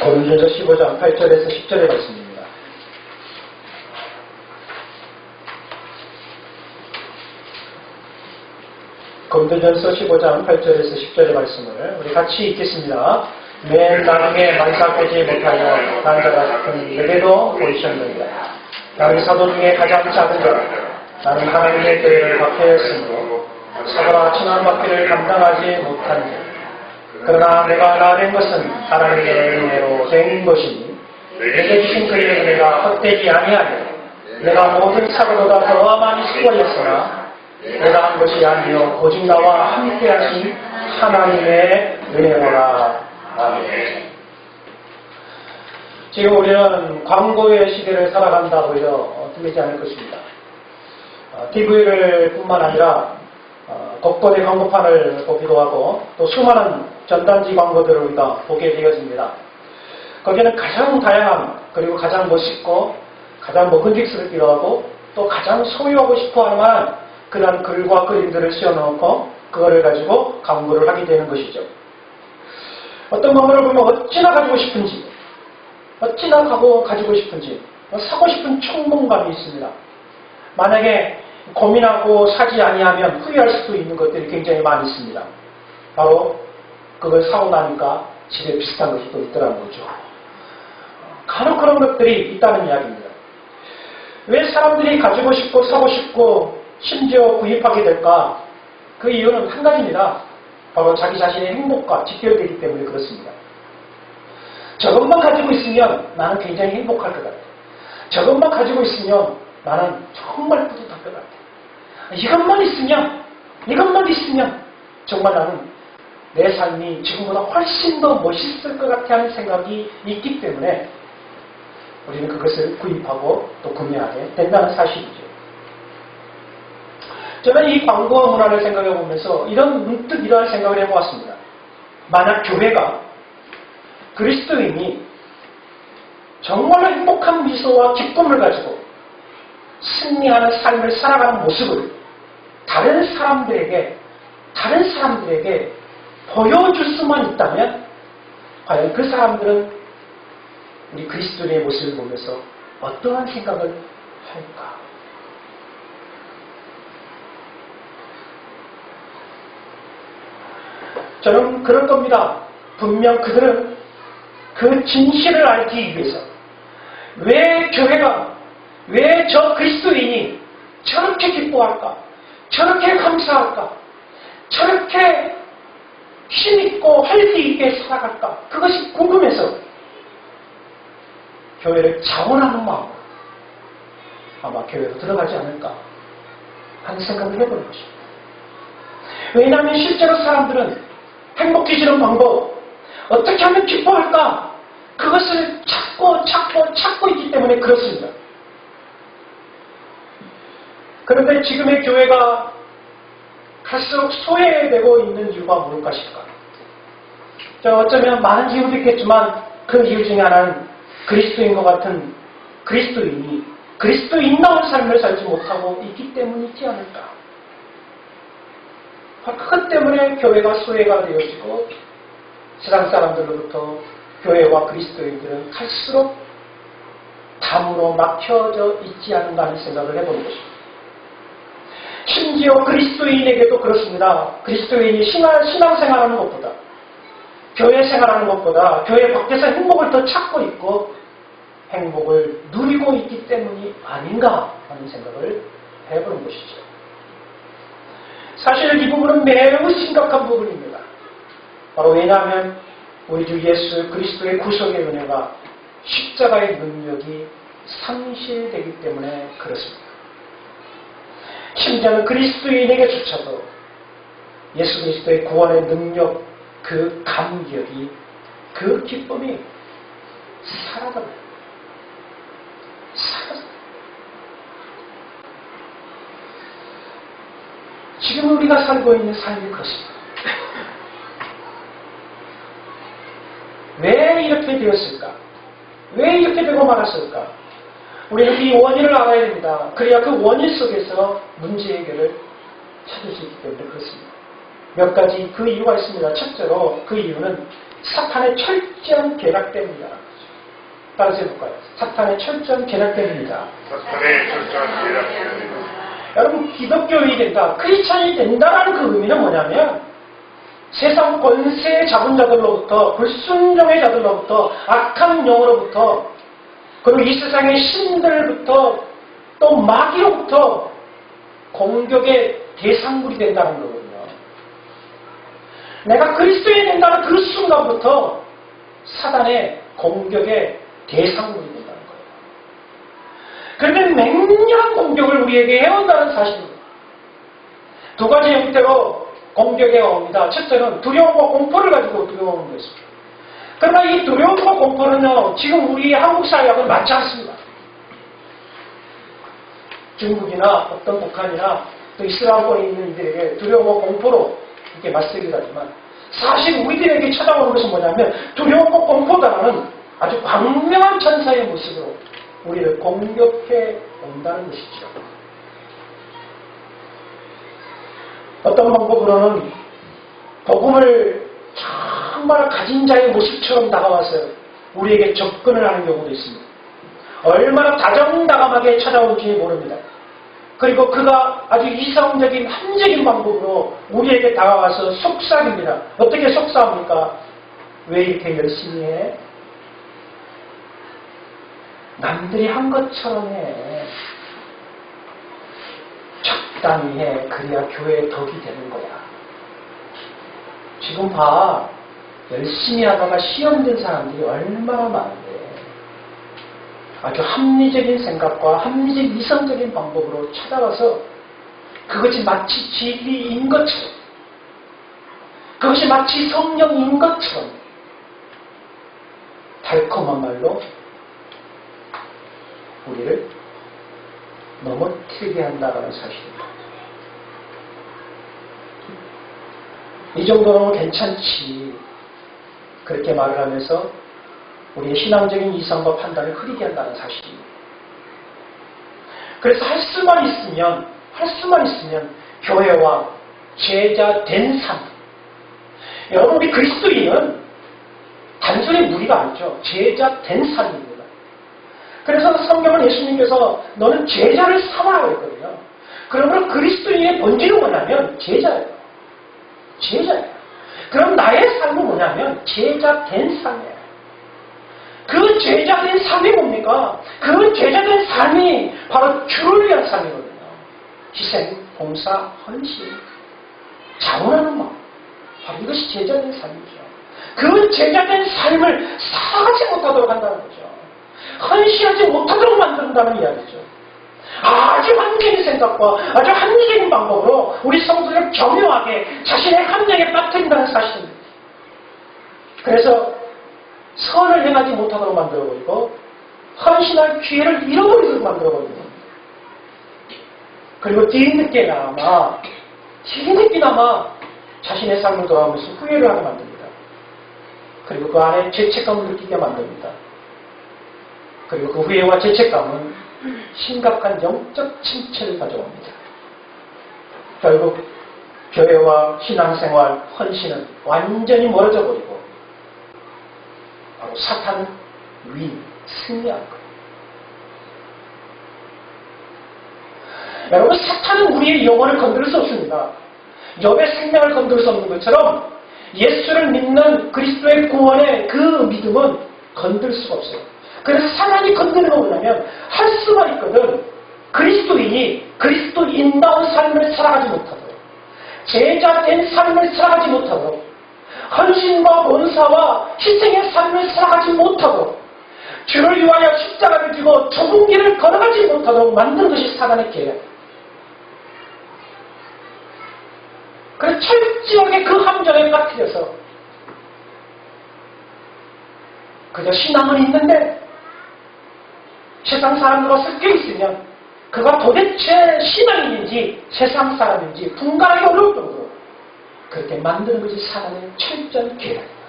고린도전서 15장 8절에서 10절의 말씀입니다. 고린도전서 15장 8절에서 10절의 말씀을 우리 같이 읽겠습니다. 맨 나중에 만삭되지 못하여 난자가 싶은 내게도 보이셨느니라. 나는 사도 중에 가장 작은 자, 나는 하나님의 교회를 박해했으므로 사도라 친한 받기를 감당하지 못한 자. 그러나 내가 나된 것은 하나님의 은혜로 된 것이니 내게 주신 그의 은혜가 헛되지 아니하며 내가 모든 사도보다 더 많이 수고했으나 내가 한 것이 아니요 오직 나와 함께 하신 하나님의 은혜로라. 아멘. 지금 우리는 광고의 시대를 살아간다고 해서 틀리지 않을 것입니다. TV를 뿐만 아니라 곳곳의 광고판을 보기도 하고 또 수많은 전단지 광고들을 우리가 보게 되어집니다. 거기에는 가장 다양한 그리고 가장 멋있고 가장 먹음직스럽기도 하고 또 가장 소유하고 싶어할 만한 그런 글과 그림들을 씌워놓고 그거를 가지고 광고를 하게 되는 것이죠. 어떤 광고를 보면 어찌나 가지고 싶은지 어찌나 가지고 싶은지 사고 싶은 충동감이 있습니다. 만약에 고민하고 사지 아니하면 후회할 수도 있는 것들이 굉장히 많이 있습니다. 바로 그걸 사고 나니까 집에 비슷한 것이 또 있더라는 거죠. 간혹 그런 것들이 있다는 이야기입니다. 왜 사람들이 가지고 싶고 사고 싶고 심지어 구입하게 될까? 그 이유는 한 가지입니다. 바로 자기 자신의 행복과 직결되기 때문에 그렇습니다. 저것만 가지고 있으면 나는 굉장히 행복할 것 같아. 저것만 가지고 있으면 나는 정말 뿌듯할 것 같아. 이것만 있으면 정말 나는 내 삶이 지금보다 훨씬 더 멋있을 것 같아 하는 생각이 있기 때문에 우리는 그것을 구입하고 또 구매하게 된다는 사실이죠. 저는 이 광고 문화를 생각해 보면서 문득 이러한 생각을 해보았습니다. 만약 교회가 그리스도인이 정말로 행복한 미소와 기쁨을 가지고 승리하는 삶을 살아가는 모습을 다른 사람들에게 보여줄 수만 있다면 과연 그 사람들은 우리 그리스도인의 모습을 보면서 어떠한 생각을 할까? 저는 그럴 겁니다. 분명 그들은 그 진실을 알기 위해서 왜 교회가 왜 저 그리스도인이 저렇게 기뻐할까? 저렇게 감사할까? 저렇게 힘있고 활기 있게 살아갈까? 그것이 궁금해서 교회를 자원하는 마음으로 아마 교회로 들어가지 않을까 하는 생각을 해보는 것입니다. 왜냐하면 실제로 사람들은 행복해지는 방법, 어떻게 하면 기뻐할까? 그것을 찾고 있기 때문에 그렇습니다. 그런데 지금의 교회가 갈수록 소외되고 있는 이유가 무엇일까 싶을까? 어쩌면 많은 이유도 있겠지만 그 이유 중에 하나는 그리스도인과 같은 그리스도인이 그리스도인다운 삶을 살지 못하고 있기 때문이지 않을까? 그것 때문에 교회가 소외가 되어지고 세상 사람들로부터 교회와 그리스도인들은 갈수록 담으로 막혀져 있지 않은가 하는 생각을 해보는 것입니다. 심지어 그리스도인에게도 그렇습니다. 그리스도인이 신앙생활하는 것보다 교회 생활하는 것보다 교회 밖에서 행복을 더 찾고 있고 행복을 누리고 있기 때문이 아닌가 하는 생각을 해보는 것이죠. 사실 이 부분은 매우 심각한 부분입니다. 바로 왜냐하면 우리 주 예수 그리스도의 구속의 은혜가 십자가의 능력이 상실되기 때문에 그렇습니다. 심지어는 그리스도인에게조차도 예수 그리스도의 구원의 능력, 그 감격이, 그 기쁨이 사라져요. 지금 우리가 살고 있는 삶이 그렇습니다. 왜 이렇게 되었을까? 왜 이렇게 되고 말았을까? 우리는 이 원인을 알아야 됩니다. 그래야 그 원인 속에서 문제 해결을 찾을 수 있기 때문에 그렇습니다. 몇 가지 그 이유가 있습니다. 첫째로 그 이유는 사탄의 철저한 계략 때문이다. 따라서 해볼까요? 사탄의 철저한 계략 때문이다. 사탄의 철저한 계략 때문이다. 여러분, 기독교인이 된다, 크리스찬이 된다라는 그 의미는 뭐냐면 세상 권세 잡은 자들로부터, 불순종의 자들로부터, 악한 영으로부터, 그리고 이 세상의 신들부터, 또 마귀로부터 공격의 대상물이 된다는 거거든요. 내가 그리스도인이 된다는 그 순간부터 사단의 공격의 대상물이 된다는 거예요. 그러면 맹렬한 공격을 우리에게 해온다는 사실입니다. 두 가지 형태로 공격에 옵니다. 첫째는 두려움과 공포를 가지고 두려워하는 것입니다. 그러나 이 두려움과 공포는요, 지금 우리 한국 사회하고는 맞지 않습니다. 중국이나 어떤 북한이나 또 이슬람권에 있는 이들에게 두려움과 공포로 이렇게 맞서기도 하지만 사실 우리들에게 찾아오는 것은 뭐냐면 두려움과 공포보다는 아주 광명한 천사의 모습으로 우리를 공격해 온다는 것이죠. 어떤 방법으로는 복음을 정말 가진 자의 모습처럼 다가와서 우리에게 접근을 하는 경우도 있습니다. 얼마나 다정다감하게 찾아올지 모릅니다. 그리고 그가 아주 이성적인 합리적인 방법으로 우리에게 다가와서 속삭입니다. 어떻게 속삭입니까? 왜 이렇게 열심히 해? 남들이 한 것처럼 해. 적당히 해. 그래야 교회에 덕이 되는 거야. 지금 봐. 열심히 하다가 시험된 사람들이 얼마나 많은데 아주 합리적인 생각과 합리적 이성적인 방법으로 찾아와서 그것이 마치 진리인 것처럼, 그것이 마치 성령인 것처럼 달콤한 말로 우리를 넘어뜨리게 한다는 사실입니다. 이 정도는 괜찮지. 그렇게 말을 하면서 우리의 신앙적인 이성과 판단을 흐리게 한다는 사실입니다. 그래서 할 수만 있으면 교회와 제자 된 삶. 여러분, 우리 그리스도인은 단순히 무리가 아니죠. 제자 된 삶입니다. 그래서 성경은 예수님께서 너는 제자를 삼아라고 했거든요. 그러면 그리스도인의 본질은 뭐냐면 제자예요. 제자예요. 그럼 나의 삶은 뭐냐면 제자 된 삶이에요. 그 제자된 삶이 뭡니까? 그 제자된 삶이 바로 주를 위한 삶이거든요. 희생, 봉사, 헌신, 자원하는 마음. 바로 이것이 제자된 삶이죠. 그 제자된 삶을 살아가지 못하도록 한다는 거죠. 헌신하지 못하도록 만든다는 이야기죠. 아주 합리적인 생각과 아주 합리적인 방법으로 우리 성도를 교묘하게 자신의 함정에 빠뜨린다는 사실입니다. 그래서 선을 행하지 못하도록 만들어버리고 헌신할 기회를 잃어버리도록 만들어버리는 겁니다. 그리고 뒤늦게나마 자신의 삶을 돌아보면서 후회를 하게 만듭니다. 그리고 그 안에 죄책감을 느끼게 만듭니다. 그리고 그 후회와 죄책감은 심각한 영적 침체를 가져옵니다. 결국 교회와 신앙생활, 헌신은 완전히 멀어져 버리고 바로 사탄은 승리한 거예요. 여러분, 사탄은 우리의 영혼을 건드릴 수 없습니다. 욥의 생명을 건드릴 수 없는 것처럼 예수를 믿는 그리스도의 구원의 그 믿음은 건들 수가 없어요. 그래서 사탄이 건드는 건 뭐냐면 할 수만 있거든. 그리스도인이 그리스도인다운 삶을 살아가지 못하도록, 제자된 삶을 살아가지 못하도록, 헌신과 본사와 희생의 삶을 살아가지 못하도록, 주를 위하여 십자가를 지고 좁은 길을 걸어가지 못하도록 만드는 것이 사단의 계략. 그래서 철저하게 그 함정에 빠뜨려서 그저 신앙은 있는데 세상 사람들과 섞여 있으면 그가 도대체 신앙인인지 세상 사람인지 분간하기 어려울 정도로 그렇게 만드는 것이 사단의 철저한 계략입니다.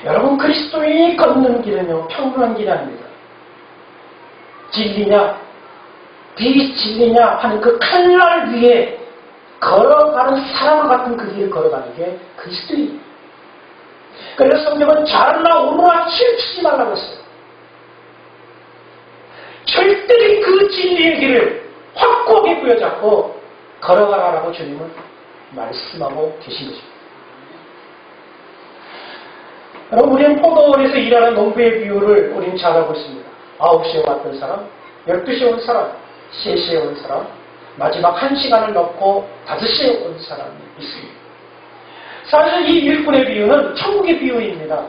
여러분, 그리스도인이 걷는 길은요 평범한 길이 아닙니다. 진리냐 비진리냐 하는 그 칼날 위에 걸어가는 사람 같은 그 길을 걸어가는 게 그리스도인이에요. 그래서 성경은 잘나 오르나 치우치지 말라고 했어요. 절대로 그 진리의 길을 확고하게 부여잡고 걸어가라라고 주님은 말씀하고 계신 것입니다. 여러분, 우리는 포도원에서 일하는 농부의 비유를 우리는 잘 알고 있습니다. 9시에 왔던 사람, 12시에 온 사람, 3시에 온 사람, 마지막 1시간을 넣고 5시에 온 사람이 있습니다. 사실 이 일꾼의 비유는 천국의 비유입니다.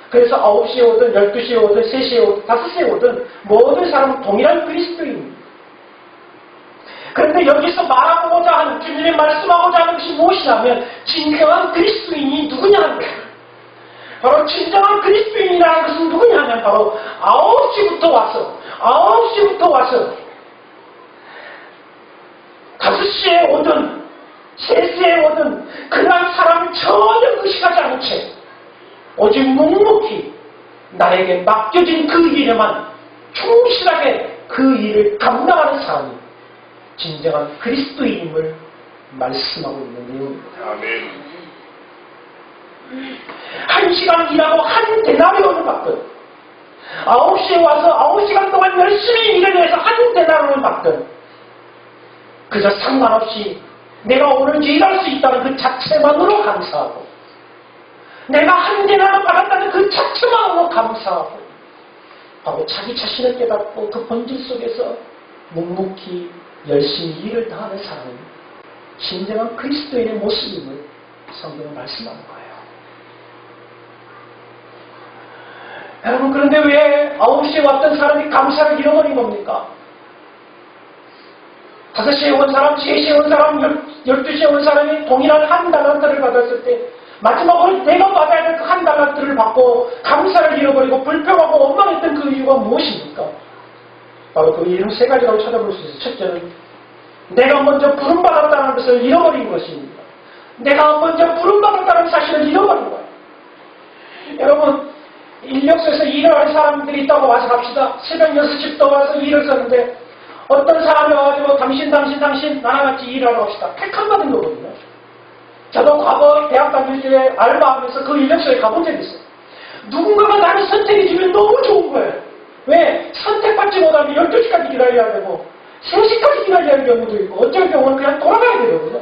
그래서 9시에 오든 12시에 오든 3시에 오든 5시에 오든 모든 사람은 동일한 그리스도인입니다. 그런데 여기서 말하고자 하는, 주님이 말씀하고자 하는 것이 무엇이냐면 진정한 그리스도인이 누구냐 하는 거예요. 바로 진정한 그리스도인이라는 것은 누구냐 하면 바로 9시부터 와서 5시에 오든 3시에 오든 그날 사람이 전혀 의식하지 않은 채 오직 묵묵히 나에게 맡겨진 그 일에만 충실하게 그 일을 감당하는 사람이 진정한 그리스도인임을 말씀하고 있는 내용입니다. 아멘. 1시간 일하고 한 데나리온을 받든 9시에 와서 9시간 동안 열심히 일을 해서 한 데나리온을 받든 그저 상관없이 내가 오늘 일할 수 있다는 그 자체만으로 감사하고 내가 한 데나리온을 받았다는 그 자체만으로 감사하고 바로 자기 자신을 깨닫고 그 본질 속에서 묵묵히 열심히 일을 다하는 사람은 진정한 그리스도인의 모습임을 성경은 말씀하는 거예요. 여러분, 그런데 왜 9시에 왔던 사람이 감사를 잃어버린 겁니까? 5시에 온 사람, 3시에 온 사람, 12시에 온 사람이 동일한 한 달란트를 받았을 때 마지막으로 내가 받아야 될 그 한 달란트를 받고 감사를 잃어버리고 불평하고 원망했던 그 이유가 무엇입니까? 바로 그 이유 3가지라고 찾아볼 수 있어요. 첫째는 내가 먼저 부름받았다는 것을 잃어버린 것입니다. 내가 먼저 부름받았다는 사실을 잃어버린 거예요. 여러분, 인력소에서 일을 하는 사람들이 있다고 와서 갑시다. 새벽 6시부터 와서 일을 썼는데 어떤 사람이 와가지고 당신 나랑 같이 일하러 갑시다. 택함 받은 거거든요. 저도 과거 대학 다닐 때 알바하면서 그 인력소에 가본 적이 있어요. 누군가가 나를 선택해 주면 너무 좋은 거예요. 왜? 선택받지 못하면 12시까지 기다려야 되고 3시까지 기다려야 하는 경우도 있고 어쩔 경우는 그냥 돌아가야 되거든요.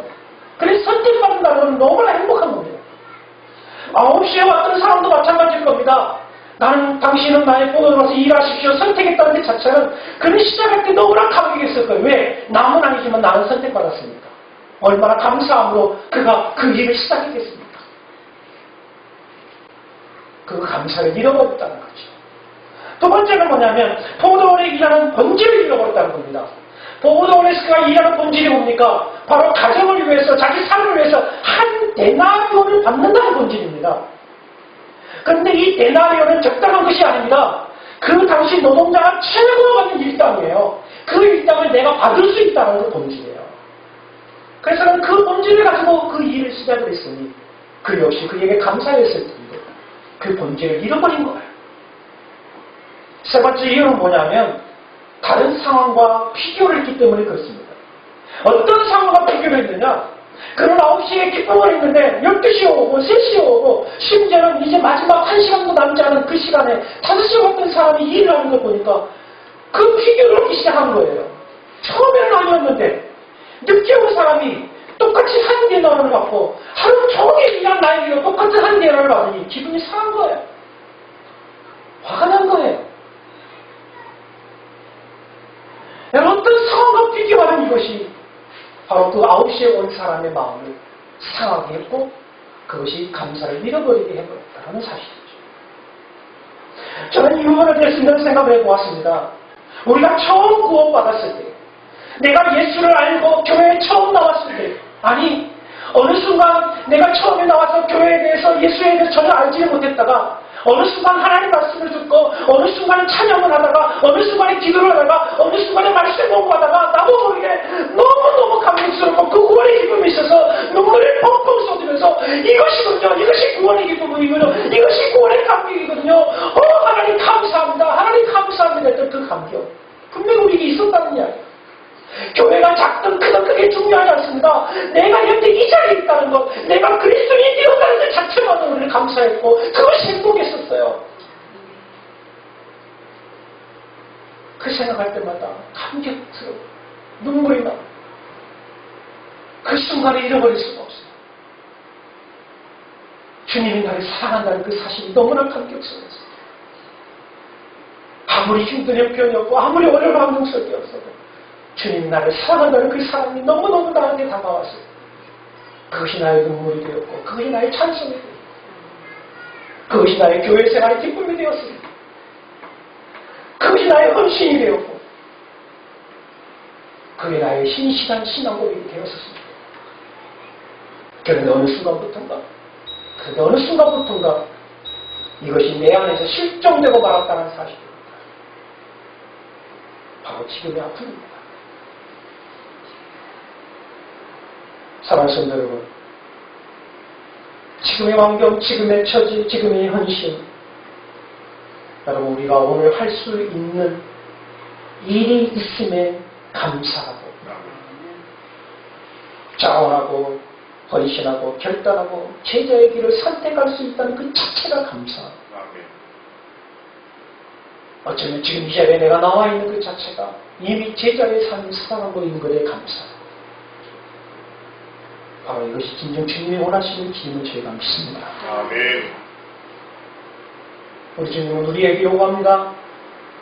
그래서 선택받는다는 건 너무나 행복한 겁니다. 9시에 왔던 사람도 마찬가지일 겁니다. 나는 당신은 나의 본으로 와서 일하십시오. 선택했다는 것 자체는 그는 시작할 때 너무나 감격했을 거예요. 왜? 남은 아니지만 나는 선택받았으니까. 얼마나 감사함으로 그가 그 일을 시작했겠습니까? 그 감사를 잃어버렸다는 거죠. 두 번째는 뭐냐면 포도원에 일하는 본질을 잃어버렸다는 겁니다. 포도원에서 그가 일하는 본질이 뭡니까? 바로 가정을 위해서 자기 삶을 위해서 한 데나리온을 받는다는 본질입니다. 그런데 이 데나리온은 적당한 것이 아닙니다. 그 당시 노동자가 최고로 받는 일당이에요. 그 일당을 내가 받을 수 있다는 그 본질이에요. 그래서 그는 그 본질을 가지고 그 일을 시작을 했으니 그 역시 그에게 감사했을 텐데 그 본질을 잃어버린 거예요. 세 번째 이유는 뭐냐면 다른 상황과 비교를 했기 때문에 그렇습니다. 어떤 상황과 비교를 했느냐? 그는 9시에 기쁨을 했는데 12시에 오고 3시에 오고 심지어는 이제 마지막 1시간도 남지 않은 그 시간에 5시에 왔던 사람이 일을 하는 걸 보니까 그 비교를 하기 시작한 거예요. 처음에는 아니었는데 늦게 온 사람이 똑같이 한 데나리온을 받고 하루 종일 일한 나에게 똑같은 한 데나리온을 받으니 기분이 상한 거예요. 화가 난 거예요. 여러분, 어떤 상황과 비교하는 이것이 바로 그 9시에 온 사람의 마음을 상하게 했고 그것이 감사를 잃어버리게 해버렸다는 사실이죠. 저는 이 부분에 대해서 이런 생각을 해보았습니다. 우리가 처음 구원받았을 때 내가 예수를 알고 교회에 처음 나왔을 때 아니 어느 순간 내가 처음에 나와서 교회에 대해서 예수에 대해서 전혀 알지 못했다가 어느 순간 하나님 말씀을 듣고 어느 순간에 찬양을 하다가 어느 순간에 기도를 하다가 어느 순간에 말씀을 공부하다가 나도 모르게 너무너무 감격스럽고 그 구원의 기쁨이 있어서 눈물을 펑펑 쏟으면서 이것이군요. 이것이 구원의 기쁨이군요. 이것이 구원의 감격이거든요. 하나님 감사합니다. 하나님 감사합니다 했던 그 감격 분명히 우리에게 있었다는 이야기예요. 그리스도인이 되었다는 것 자체만으로 우리는 감사했고 그것이 행복했었어요. 그 생각할 때마다 감격스러워 눈물이 나. 그 순간을 잃어버릴 수가 없어요. 주님이 나를 사랑한다는 그 사실이 너무나 감격스러웠어요. 아무리 힘든 형편이었고 아무리 어려운 환경 속이었어도 주님이 나를 사랑한다는 그 사랑이 너무너무 나한테 다가왔어요. 그것이 나의 눈물이 되었고 그것이 나의 찬송이 되었고 그것이 나의 교회 생활의 기쁨이 되었습니다. 그것이 나의 헌신이 되었고 그게 나의 신실한 신앙 고백이 되었었습니다. 그런데 어느 순간부터인가 이것이 내 안에서 실종되고 말았다는 사실입니다. 바로 지금의 아픔입니다. 사랑하는 성도 여러분, 지금의 환경, 지금의 처지, 지금의 헌신, 여러분 우리가 오늘 할 수 있는 일이 있음에 감사하고 자원하고 헌신하고 결단하고 제자의 길을 선택할 수 있다는 그 자체가 감사하고 어쩌면 지금 이 자리에 내가 나와 있는 그 자체가 이미 제자의 삶을 살아가고 있는 것에 감사하고 바로 이것이 진정 주님이 원하시는 길임을 저희가 믿습니다. 아멘. 우리 주님은 우리에게 요구합니다.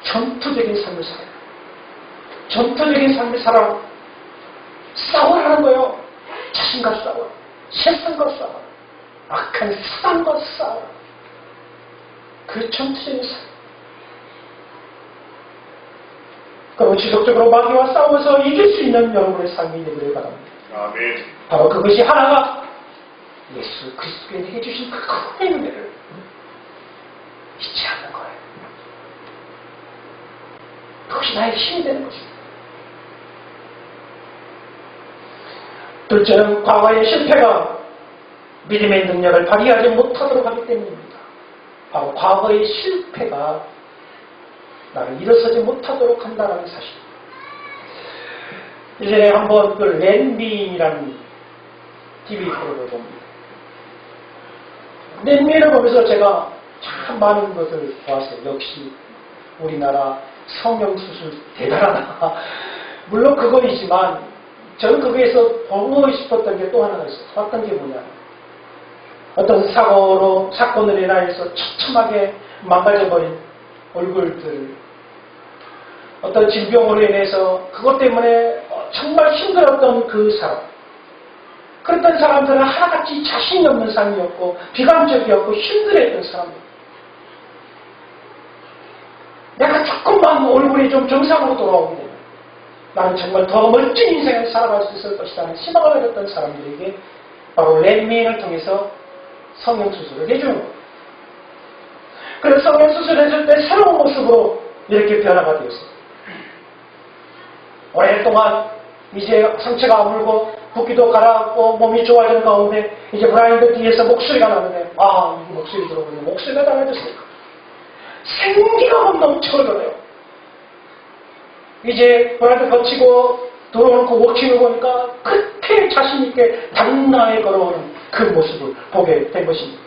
전투적인 삶을 살아라. 전투적인 삶을 살아라. 싸우라는 거예요. 자신과 싸워라. 세상과 싸워라. 악한 사단과 싸워라. 그 전투적인 삶. 그리고 지속적으로 마귀와 싸워서 이길 수 있는 여러분의 삶이 되기를 바랍니다. 아멘. 바로 그것이 하나가 예수 그리스도께 해주신 그 큰 은혜를 잊지 않는 거예요. 그것이 나의 힘이 되는 것입니다. 둘째는 과거의 실패가 믿음의 능력을 발휘하지 못하도록 하기 때문입니다. 바로 과거의 실패가 나를 일어서지 못하도록 한다는 사실. 이전에 한번 그 랜민이라는 TV 프로를 봅니다. 랜민을 보면서 제가 참 많은 것을 보았어요. 역시 우리나라 성형수술 대단하다. 물론 그거이지만 저는 거기에서 보고 싶었던 게 또 하나가 있어요. 어떤 게 뭐냐. 어떤 사건으로 인하여서 처참하게 망가져버린 얼굴들, 어떤 질병으로 인해서 그것 때문에 정말 힘들었던 그 사람, 그랬던 사람들은 하나같이 자신이 없는 삶이었고 비관적이었고 힘들어했던 사람들. 내가 조금만 얼굴이 좀 정상으로 돌아오게 되면 나는 정말 더 멋진 인생을 살아갈 수 있을 것이라는 희망을 가졌던 사람들에게 바로 랜민을 통해서 성형수술을 해주는 거예요. 그래서 성형수술을 해줄 때 새로운 모습으로 이렇게 변화가 되었어요. 오랫동안 이제 상처가 아물고 붓기도 가라앉고 몸이 좋아지는 가운데 이제 브라인드 뒤에서 목소리가 나는데 이 목소리 들어보니 목소리가 달라졌어요. 생기가 막 넘쳐흘러요. 이제 브라인드 거치고 들어오는 그 워킹을 보니까 그렇게 자신있게 당당하게 걸어오는 그 모습을 보게 된 것입니다.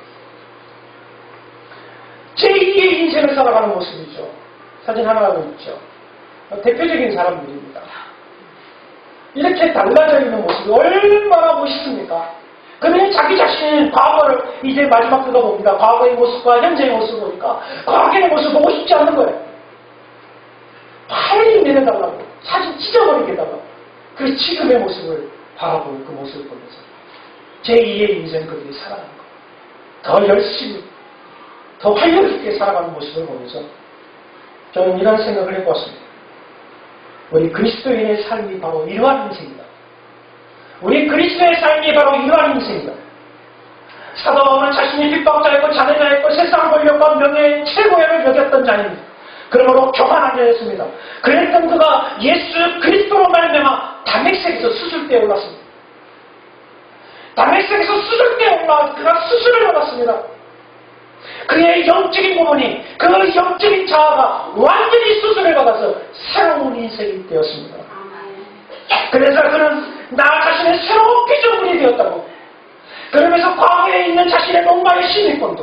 제2의 인생을 살아가는 모습이죠. 사진 하나가 있죠. 대표적인 사람들입니다. 이렇게 달라져 있는 모습이 얼마나 멋있습니까? 그러면 자기 자신의 과거를 이제 마지막 그거 봅니다. 과거의 모습과 현재의 모습을 보니까 과거의 모습 보고 싶지 않는 거예요. 빨리 내려달라고 사진 찢어버리게 달라고 그 지금의 모습을 바라보는 그 모습을 보면서 제2의 인생 그들이 살아가는 거예요. 더 열심히 더 활력 있게 살아가는 모습을 보면서 저는 이런 생각을 해보았습니다. 우리 그리스도인의 삶이 바로 이러한 인생이다. 우리 그리스도의 삶이 바로 이러한 인생이다. 사도 바울은 자신이 핍박자였고 자네자였고 세상 권력과 명예의 최고위를 여겼던 자입니다. 그러므로 교만한 자였습니다. 그랬던 그가 예수 그리스도로 말미암아 다메섹에서 수술대에 올랐습니다. 다메섹에서 수술대에 올라 그가 수술을 받았습니다. 그의 영적인 부분이 그 영적인 자아가 완전히 수술을 받아서 새로운 인생이 되었습니다. 그래서 그는 나 자신의 새로운 피조물이 되었다고 그러면서 과거에 있는 자신의 뭔가의 시민권도,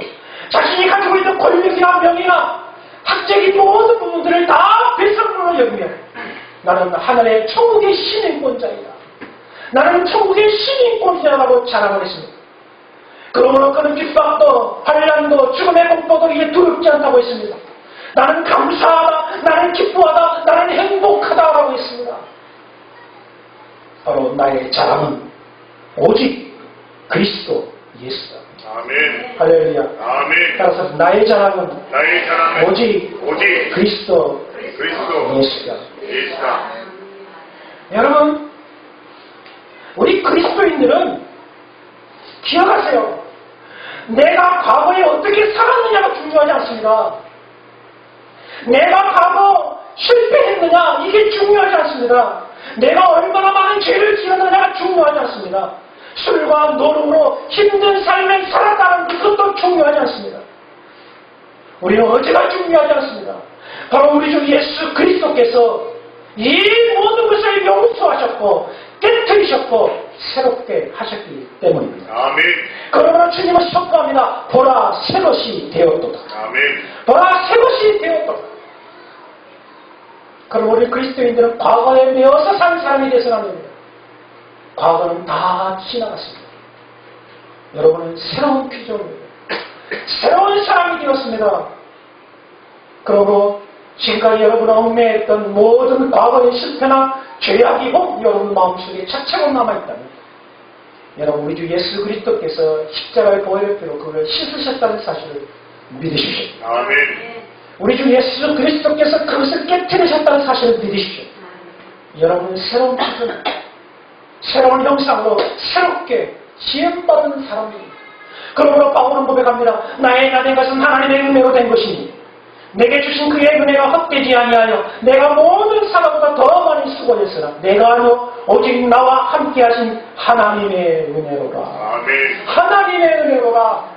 자신이 가지고 있는 권력이나 명예나 학적인 모든 부분들을 다 배설물로 여기며 나는 하늘의 천국의 시민권자이다. 나는 천국의 시민권자라고 자랑을 했습니다. 그러므로 그는 핍박도 환난도 죽음의 공포도 이제 두렵지 않다고 했습니다. 나는 감사하다, 나는 기뻐하다, 나는 행복하다라고 했습니다. 바로 나의 자랑은 오직 그리스도 예수다. 아멘. 할렐루야. 아멘. 따라서 나의 자랑은 오직 그리스도 예수다. 예수다. 여러분, 우리 그리스도인들은 기억하세요. 내가 과거에 어떻게 살았느냐가 중요하지 않습니다. 내가 과거 실패했느냐 이게 중요하지 않습니다. 내가 얼마나 많은 죄를 지었느냐가 중요하지 않습니다. 술과 노름으로 힘든 삶을 살았다는 그것도 중요하지 않습니다. 우리는 어제가 중요하지 않습니다. 바로 우리 주 예수 그리스도께서 이 모든 것을 용서하셨고 깨뜨리셨고 새롭게 하셨기 때문입니다. 아멘. 그러므로 주님은 선포합니다. 보라 새것이 되었도다. 아멘. 보라 새것이 되었도다. 그럼 우리 그리스도인들은 과거에 매어서 산 사람이 되어서는 안 됩니다. 과거는 다 지나갔습니다. 여러분은 새로운 피조물입니다. 새로운 사람이 되었습니다. 그러므로 지금까지 여러분을 얽매했던 모든 과거의 실패나 죄악이 혹 여러분 마음속에 차차로 남아있다면 여러분 우리 주 예수 그리스도께서 십자가의 보혈의 피로 그걸 씻으셨다는 사실을 믿으십시오. 아멘. 우리 주 예수 그리스도께서 그것을 깨뜨리셨다는 사실을 믿으십시오. 여러분은 새로운 피조물, 새로운 형상으로 새롭게 지음받은 사람입니다. 그러므로 바울은 고백합니다. 나의 나 된 것은 하나님의 은혜로 된 것이니 내게 주신 그의 은혜가 헛되지 아니하여 내가 모든 사람보다 더 많이 수고했으나 내가 아니요 오직 나와 함께 하신 하나님의 은혜로라. 아멘. 하나님의 은혜로라.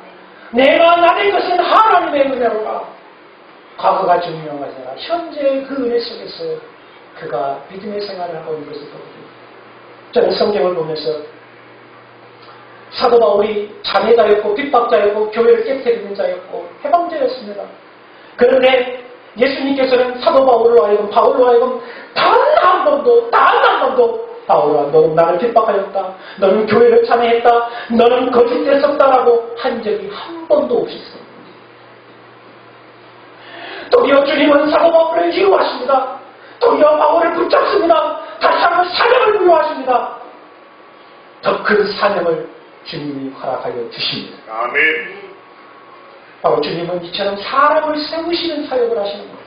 내가 나 된 것은 하나님의 은혜로라. 과거가 중요한 것이 아니라 현재 그 은혜 속에서 그가 믿음의 생활을 하고 있는 것을 보거든요. 저는 성경을 보면서 사도 바울이 장애자였고 핍박자였고 교회를 깨뜨리는 자였고 해방자였습니다. 그런데 예수님께서는 사도 바울로 하여금 단 한 번도 바울아 너는 나를 핍박하였다. 너는 교회를 참여했다. 너는 거짓됐었다라고 한 적이 한 번도 없었습니다. 도리어 주님은 사도 바울을 이루하십니다. 도리어 바울을 붙잡습니다. 다시 한번 사명을 부여하십니다. 더 큰 사명을 주님이 허락하여 주십니다. 아멘. 바로 주님은 이처럼 사람을 세우시는 사역을 하시는 겁니다.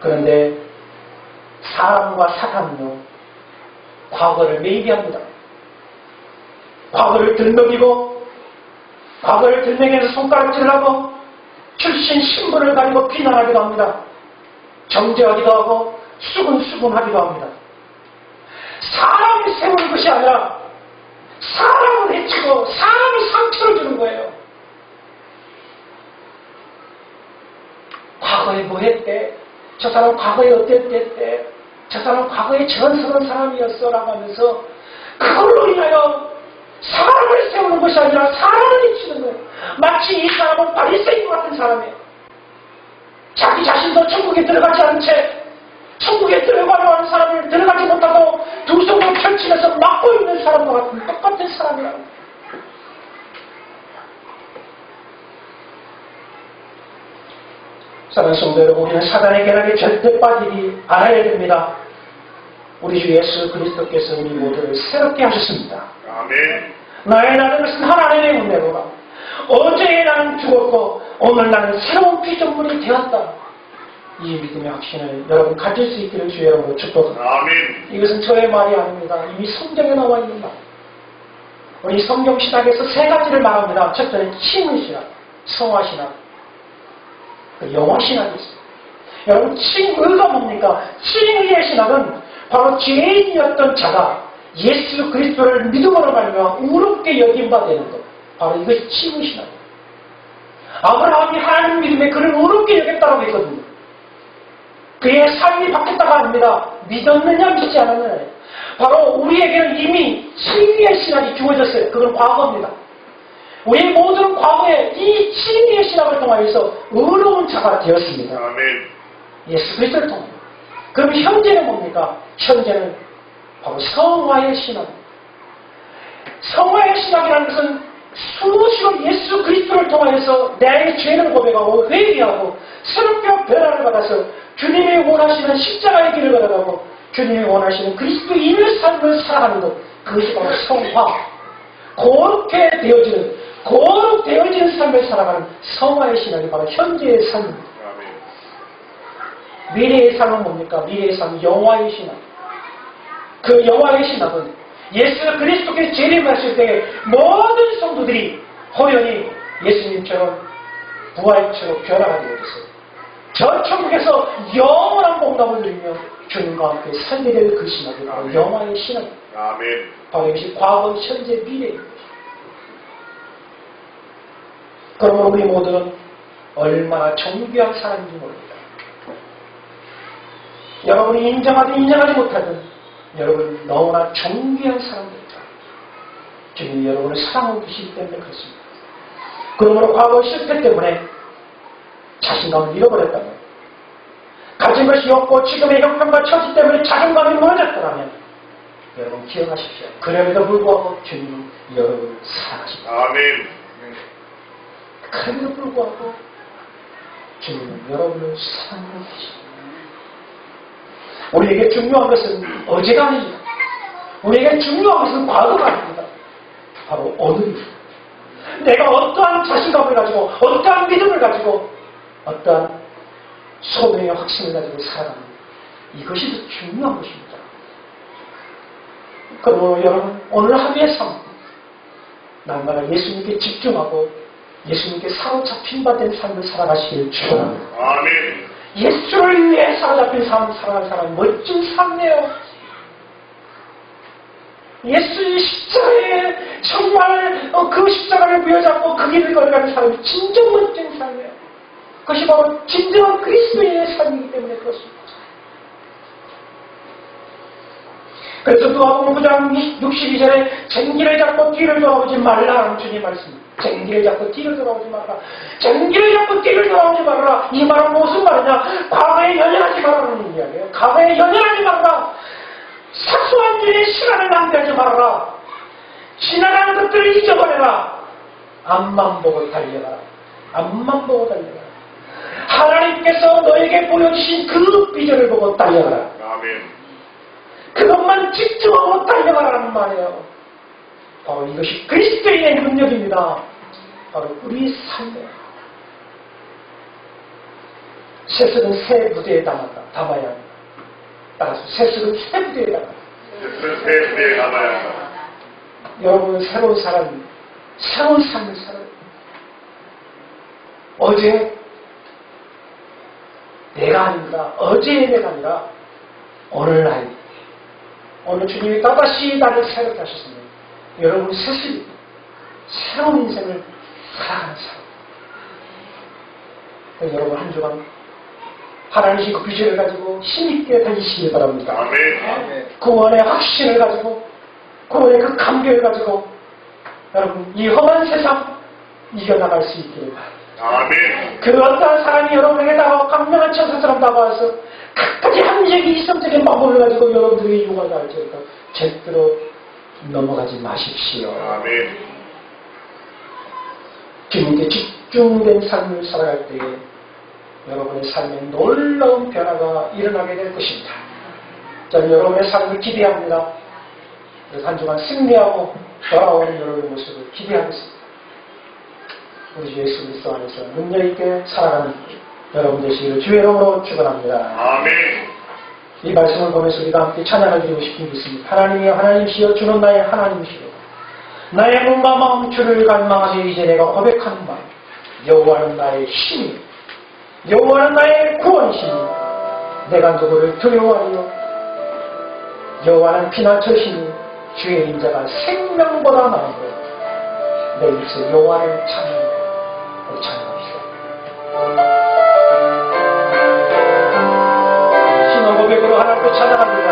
그런데 사람과 사람은요 과거를 매입합니다. 과거를 들먹이고 과거를 들먹여서 손가락질을 하고 출신 신분을 가지고 비난하기도 합니다. 정죄하기도 하고 수군수군하기도 합니다. 사람이 세우는 것이 아니라 사람을 해치고 사람이 상처를 주는 거예요. 과거에 뭐 했대? 저 사람 과거에 어땠대? 저 사람 과거에 전설한 사람이었어 라고 하면서 그걸로 인하여 사람을 세우는 것이 아니라 사람을 해치는 거예요. 마치 이 사람은 바리새인 같은 사람이에요. 자기 자신도 천국에 들어가지 않은 채 천국에 들어가려고 하는 사람을 들어가지 못하고 두 손을 펼치면서 막고 있는 사람과 같은 똑같은 사람이라고. 사랑하는 성도 여러분, 우리는 사단의 계략에 절대 빠지지 않아야 됩니다. 우리 주 예수 그리스도께서 우리 모두를 새롭게 하셨습니다. 아멘. 나의 나는 것은 하나님의 은혜로라. 어제 나는 죽었고 오늘 나는 새로운 피조물이 되었다. 이 믿음의 확신을 여러분 가질 수 있기를 주의 이름으로 축복합니다. 아멘. 이것은 저의 말이 아닙니다. 이미 성경에 나와 있는 말. 우리 성경 신학에서 세 가지를 말합니다. 첫째는 칭의 신학, 성화 신학, 영화 신학이 있습니다. 여러분 칭의가 뭡니까? 칭의의 신학은 바로 죄인이었던 자가 예수 그리스도를 믿음으로 말미암아 의롭게 여긴 바 되는 것. 바로 이것이 칭의 신학입니다. 아브라함이 하나님 믿음에 그를 의롭게 여겼다고 했거든요. 그의 삶이 바뀌었다가 아닙니다. 믿었느냐 믿지 않았느냐. 바로 우리에게는 이미 진리의 신학이 주어졌어요. 그건 과거입니다. 우리 모두는 과거에 이 진리의 신학을 통하여서 의로운 자가 되었습니다. 아멘. 예수 그리스도를 통하여. 그럼 현재는 뭡니까? 현재는 바로 성화의 신학입니다. 성화의 신학이라는 것은 수시로 예수 그리스도를 통하여서 내 죄를 고백하고 회개하고 새롭게 변화를 받아서 주님이 원하시는 십자가의 길을 걸어가고 주님이 원하시는 그리스도인의 삶을 살아가는 것, 그것이 바로 성화. 거룩 되어지는 삶을 살아가는 성화의 신학이 바로 현재의 삶입니다. 아멘. 미래의 삶은 뭡니까? 미래의 삶은 영화의 신학. 그 영화의 신학은 예수 그리스도께서 재림하실 때 모든 성도들이 호연히 예수님처럼 부활체로 변화가 되어졌어요. 저 천국에서 영원한 복락을 누리며 주님과 함께 살게 될 그 신학이 바로 영화의 신학입니다. 아멘. 바로 이것이 과거, 현재, 미래입니다. 그러므로 우리 모두는 얼마나 정귀한 사람인지 모릅니다. 여러분이 인정하든 인정하지 못하든 여러분 너무나 존귀한 사람들이다. 주님이 여러분을 사랑하고 계시기 때문에 그렇습니다. 그러므로 과거 실패 때문에 자신감을 잃어버렸다면, 가진 것이 없고 지금의 형편과 처지 때문에 자존감이 무너졌다면 여러분 기억하십시오. 그럼에도 불구하고 주님은 여러분을 사랑하십니다. 아멘. 그럼에도 불구하고 주님은 여러분을 사랑하고 계십니다. 우리에게 중요한 것은 어제가 아닙니다. 우리에게 중요한 것은 과거가 아닙니다. 바로 오늘입니다. 내가 어떠한 자신감을 가지고 어떠한 믿음을 가지고 어떠한 소명의 확신을 가지고 살아가는 이것이 더 중요한 것입니다. 그러므로 여러분 오늘 하루의 삶 날마다 예수님께 집중하고 예수님께 사로잡힌 바 된 삶을 살아가시기를 축원합니다. 아멘. 예수를 위해 사로잡힌 삶을 살아가는 사람은 멋진 삶이에요. 예수의 십자가에 정말 그 십자가를 부여잡고 그 길을 걸어가는 사람이 진정 멋진 삶이에요. 그것이 바로 진정한 그리스도인의 삶이기 때문에 그렇습니다. 그래서 누가복음 9장 62절에 쟁기를 잡고 뒤를 돌아오지 말라라는 주님 말씀입니다. 쟁기를 잡고 뒤를 돌아오지 말라. 쟁기를 잡고 뒤를 돌아오지 말라. 이 말은 무슨 말이냐? 과거에 연연하지 말라는 이야기예요. 과거에 연연하지 말라. 사소한 일에 시간을 낭비하지 말아라. 지나가는 것들을 잊어버려라. 앞만 보고 달려가라. 앞만 보고 달려가라. 하나님께서 너에게 보여주신 그 비전을 보고 달려가라. 아멘. 그것만 집중하고 달려가라는 말이에요. 바로 이것이 그리스도인의 능력입니다. 바로 우리 삶이에요. 새석은 새 무대에 담아야 합니다. 따라서 새석은 새 무대에 담아야 합니다. 새 무대에 담아야 한다. 여러분은 새로운 사람입니다. 새로운 삶을 살아요. 어제 내가 아닙니다. 어제의 내가 아니라 오늘 나입니다. 오늘 주님이 또다시 나를 새롭게 하셨습니다. 여러분 새습니다. 새로운 인생을 살아가는 사람. 여러분 한 주간 하나님의 그 비전을 가지고 힘있게 달리시길 바랍니다. 아멘. 구원의 확신을 가지고 구원의 그 감격을 가지고 여러분 이 험한 세상 이겨나갈 수 있기를 바랍니다. 아멘. 그 어떠한 사람이 여러분에게 다가와 강력한 천사처럼 다가와서 각가지 함정이 이성적인 방법을 가지고 여러분들에게 유혹을 할지어다 절대로 넘어가지 마십시오. 아멘. 주님께 집중된 삶을 살아갈 때에 여러분의 삶에 놀라운 변화가 일어나게 될 것입니다. 저는 여러분의 삶을 기대합니다. 그래서 한 주간 승리하고 돌아오는 여러분의 모습을 기대하겠습니다. 우리 주 예수 그리스도 안에서 능력 있게 살아가는 여러분 되시기를 주의 이름으로 축원합니다. 아멘. 이 말씀을 보면서 우리가 함께 찬양을 드리고 싶은 게 있습니다. 하나님이여 하나님이시여 주는 나의 하나님이시여 나의 몸과 마음 주를 갈망하며 이제 내가 고백하는 바 여호와는 나의 힘이요 여호와는 나의 구원이시니 내가 누구를 두려워하리요 여호와는 피난처시니 주의 인자가 생명보다 나은고 내 입술 여호와를 찬양하며 우리 찬양합시다. 신앙 고백으로 하나님께 찬양합니다.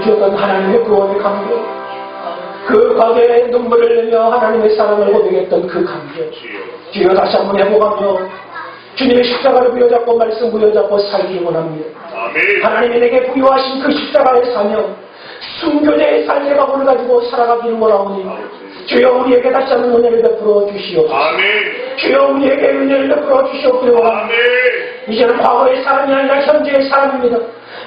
주었던 하나님의 구원의 감격, 그 과거에 눈물을 내며 하나님의 사랑을 고백했던 그 감격, 주여 다시 한번 회복하며 주님의 십자가를 부여잡고 말씀 부여잡고 살기를 원합니다. 아멘. 하나님이 내게 부여하신 그 십자가의 사명, 순교자의 삶의 각오를 가지고 살아가기를 원하오니 주여 우리에게 다시 한번 은혜를 베풀어 주시옵소서. 아멘. 주여 우리에게 은혜를 베풀어 주시옵기를 원합니다. 아멘. 이제는 과거의 사람이 아니라 현재의 사람입니다.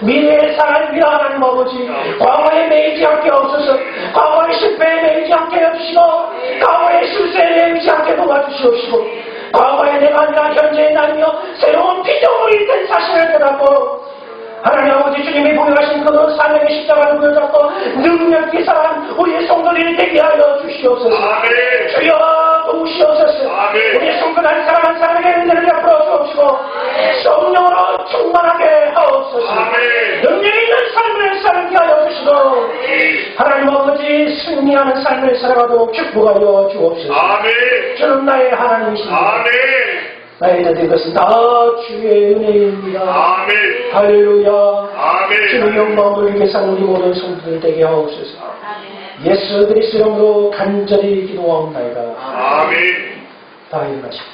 미래의 사람입니다. 하나님 아버지, 과거에 매이지 않게 없어서 과거의 실패에 매이지 않게 해주시고 과거의 실수에 매이지 않게 도와주시옵시고 과거의 내가 아니라 현재의 나이며 새로운 피조물이 된 사실을 깨닫고 하나님 아버지 주님이 보여하신 그 사명의 십자가를 보여잡고 능력 있사한 우리의 성도들이 되게 하여 주시옵소서. 아멘. 주여 도우시옵소서. 아멘. 우리의 성도 한 사람 한 사람에게 은혜를 베풀어 주옵시고 성령으로 충만하게 하옵소서. 아멘. 능력 있는 삶을 살게 하여 주시고 하나님 아버지 승리하는 삶을 살아가도록 축복하여 주옵소서. 아멘. 주는 나의 하나님이십니다. 아멘. 나의 된 것은 다 주의 은혜입니다. 아멘. 할렐루야. 아멘. 주의 영광을 위해 사는 우리 모든 성도들 되게 하옵소서. 예수 그리스도 이름으로 간절히 기도하옵나이다. 아멘. 다 일어나시고.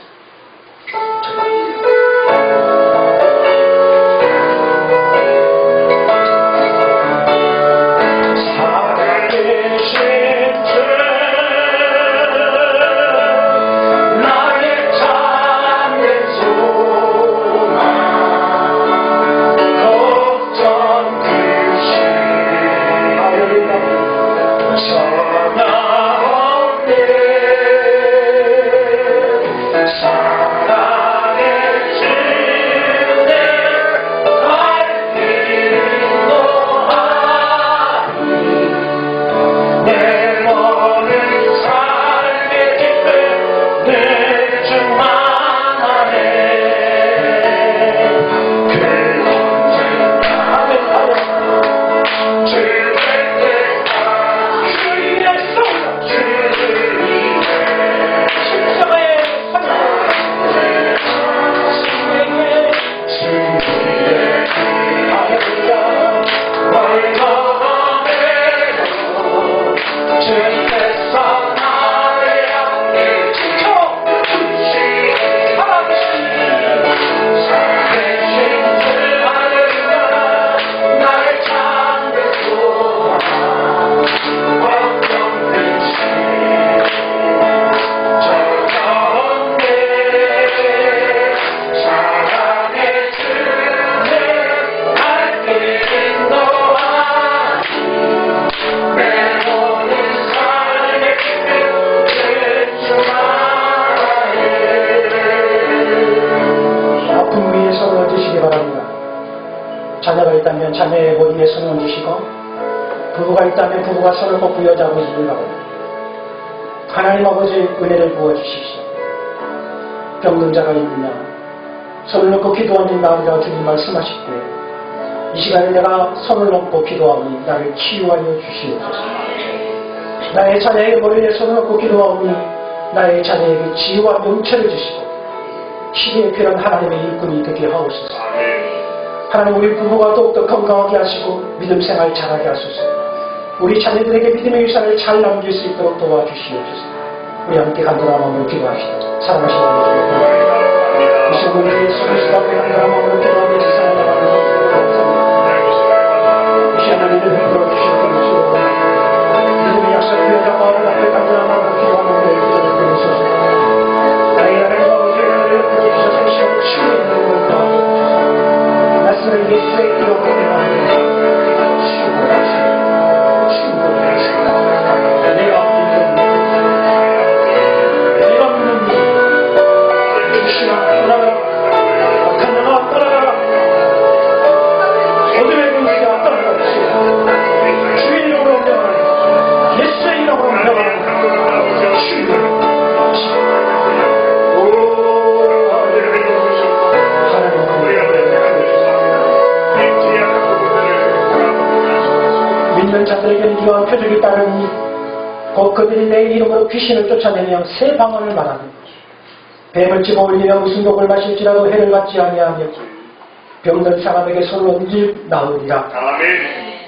자녀가 있다면 자녀의 머리에 손을 얹으시고 부부가 있다면 부부가 손을 꼭 부여잡으시길 바랍니다. 하나님 아버지 은혜를 부어주십시오. 병든 자가 있느냐 손을 놓고 기도하는 나으리라 주님 말씀하실 때 이 시간에 내가 손을 놓고 기도하오니 나를 치유하여 주시옵소서. 나의 자녀의 머리에 손을 놓고 기도하오니 나의 자녀에게 치유와 명철을 주시고 시대에 필요한 하나님의 일꾼이 되게 하옵소서. 하나님 우리 부부가 더욱더 건강하게 하시고 믿음 생활 잘하게 하소서. 우리 자녀들에게 믿음의 유산을 잘 남길 수 있도록 도와주시옵소서. 우리 함께 간절한 마음으로 기도합시다. 사랑하시는 하나님, 이 시간 우리 예수 그리스도 앞에 간절한 마음으로 기도하며 세상을 나가는 것을 감사합니다. 이 시간 우리를 흔들어 주시옵소서. 믿음의 약속 부여잡고 하는 앞에 간절한 마음으로 기도하며 우리의 기도를 드리소서. 나의 하나님 아버지 은혜를 부어주셔서 이 시간 치유의 능력을 더하옵소서. 말씀을 예수의 이름으로 기도합니다. 치유하시옵소서. 믿는 자들에게는 이와 표적이 따르니 곧 그들이 내 이름으로 귀신을 쫓아내며 새 방언을 말하며 뱀을 집어 올리며 무슨 독을 마실지라도 해를 받지 아니하며 병든 사람에게 손을 얹을 나으리라. 아멘.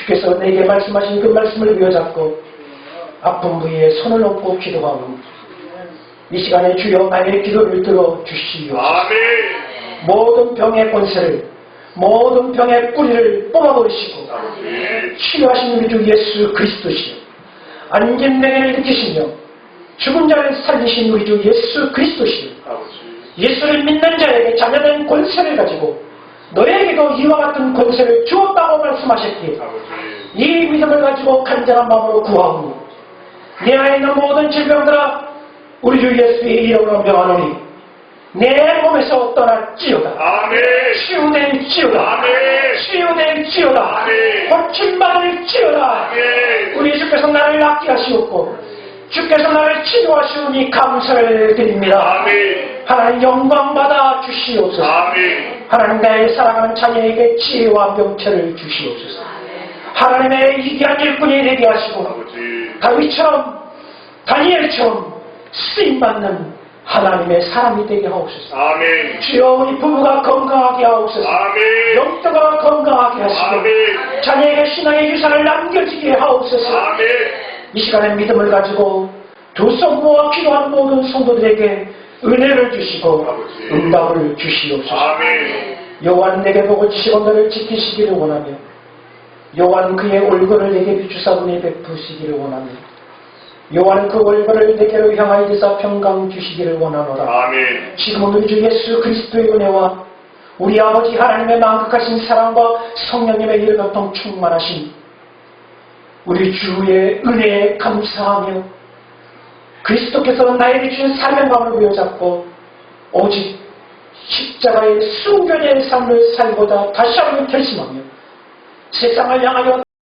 주께서 내게 말씀하신 그 말씀을 이어잡고 아픈 부위에 손을 얹고 기도하고 이 시간에 주여 나의 기도를 들어주시옵소서. 아멘. 모든 병의 권세를 모든 병의 뿌리를 뽑아버리시고 아버지. 치유하신 우리 주 예수 그리스도시여 안진병을 느끼시며 죽은 자를 살리신 우리 주 예수 그리스도시여 아버지. 예수를 믿는 자에게 자녀된 권세를 가지고 너에게도 이와 같은 권세를 주었다고 말씀하셨기에 아버지. 이 믿음을 가지고 간절한 마음으로 구하오니 내 안에 있는 모든 질병들아 우리 주 예수의 이름으로 명하노니 내 몸에서 떠날지어다. 아멘. 치유될지어다. 아멘. 치유될지어다. 아멘. 고침받을지어다. 아멘. 우리 주께서 나를 낫게 하시옵고 주께서 나를 치료하시오니 감사를 드립니다. 아멘. 하나님 영광 받아 주시옵소서. 아멘. 하나님 나의 사랑하는 자녀에게 지혜와 명철을 주시옵소서. 하나님의 위대한 일꾼이 되게 하시고 아버지. 다윗처럼 다니엘처럼 쓰임받는 하나님의 사람이 되게 하옵소서. 아멘. 주여 우리 부부가 건강하게 하옵소서. 아멘. 영도가 건강하게 하시고 아멘. 자녀에게 신앙의 유산을 남겨지게 하옵소서. 아멘. 이 시간에 믿음을 가지고 두 손 모아 기도하는 모든 성도들에게 은혜를 주시고 아버지. 응답을 주시옵소서. 아멘. 여호와는 내게 복을 주시고 너를 지키시기를 원하며 여호와는 그의 얼굴을 내게 비추사 은혜 베푸시기를 원하며 여호와는 그 얼굴을 내게로 향하여 되사 평강 주시기를 원하노라. 아멘. 지금은 우리 주 예수 그리스도의 은혜와 우리 아버지 하나님의 만극하신 사랑과 성령님의 일교통 충만하신 우리 주의 은혜에 감사하며 그리스도께서 나에게 주신 사명감을 부여잡고 오직 십자가의 순교의 삶을 살고자 다시 한번 결심하며 세상을 향하여